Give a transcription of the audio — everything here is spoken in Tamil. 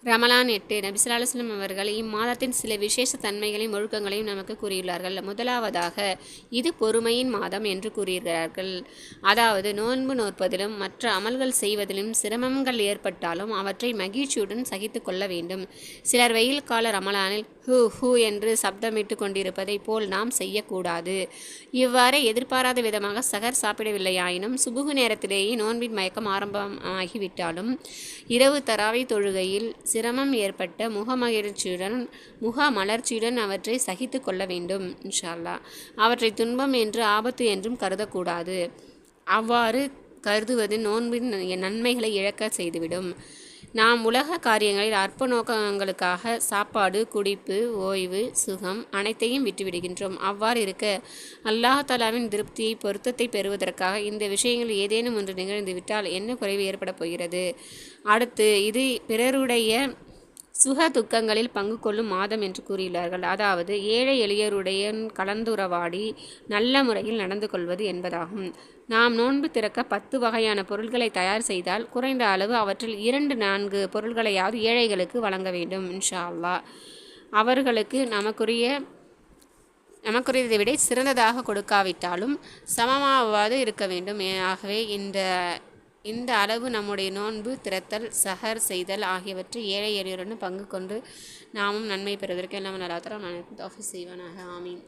ரமலான் 8 நபி ஸல்லல்லாஹு அலைஹி வஸல்லம் அவர்கள் இம்மாதத்தின் சில விசேஷ தன்மைகளையும் ஒழுக்கங்களையும் நமக்கு கூறியுள்ளார்கள். முதலாவதாக இது பொறுமையின் மாதம் என்று கூறுகிறார்கள். அதாவது நோன்பு நோற்பதிலும் மற்ற அமல்கள் செய்வதிலும் சிரமங்கள் ஏற்பட்டாலும் அவற்றை மகிழ்ச்சியுடன் சகித்து கொள்ள வேண்டும். சிலர் வெயில் கால ரமலானில் ஹூ ஹூ என்று சப்தமிட்டு கொண்டிருப்பதை போல் நாம் செய்யக்கூடாது. இவ்வாறு எதிர்பாராத விதமாக சகர் சாப்பிடவில்லையாயினும் சுபுகு நேரத்திலேயே நோன்பின் மயக்கம் ஆரம்பமாகிவிட்டாலும் இரவு தராவை தொழுகையில் சிரமம் ஏற்பட்ட முக மலர்ச்சியுடன் அவற்றை சகித்து கொள்ள வேண்டும். இன்ஷா அல்லாஹ் அவற்றை துன்பம் என்று ஆபத்து என்றும் கருதக்கூடாது. அவ்வாறு கருதுவது நோன்பின் நன்மைகளை இழக்க செய்துவிடும். நாம் உலக காரியங்களில் அற்ப நோக்கங்களுக்காக சாப்பாடு, குடிப்பு, ஓய்வு, சுகம் அனைத்தையும் விட்டுவிடுகின்றோம். அவ்வாறு இருக்க அல்லாஹ் தஆலாவின் திருப்தியை, பொருத்தத்தை பெறுவதற்காக இந்த விஷயங்கள் ஏதேனும் ஒன்று நிகழ்ந்துவிட்டால் என்ன குறைவு ஏற்பட போகிறது? அடுத்து இது பிறருடைய சுக துக்கங்களில் பங்கு கொள்ளும் மாதம் என்று கூறியுள்ளார்கள். அதாவது ஏழை எளியருடைய கலந்துறவாடி நல்ல முறையில் நடந்து கொள்வது என்பதாகும். நாம் நோன்பு திறக்க 10 வகையான பொருட்களை தயார் செய்தால் குறைந்த அளவு அவற்றில் 2-4 பொருட்களையாவது ஏழைகளுக்கு வழங்க வேண்டும். இன்ஷா அல்லாஹ் அவர்களுக்கு நமக்குரியதை விட சிறந்ததாக கொடுக்காவிட்டாலும் சமமாவது இருக்க வேண்டும். ஆகவே இந்த அளவு நம்முடைய நோன்பு திறத்தல், சஹர் செய்தல் ஆகியவற்றை ஏழை எளியோருடன் பங்கு கொண்டு நாமும் நன்மை பெறுவதற்கு எல்லாம் அல்லாஹ் தஆலா நமக்கு தௌஃபீக் செய்வானாக. ஆமீன்.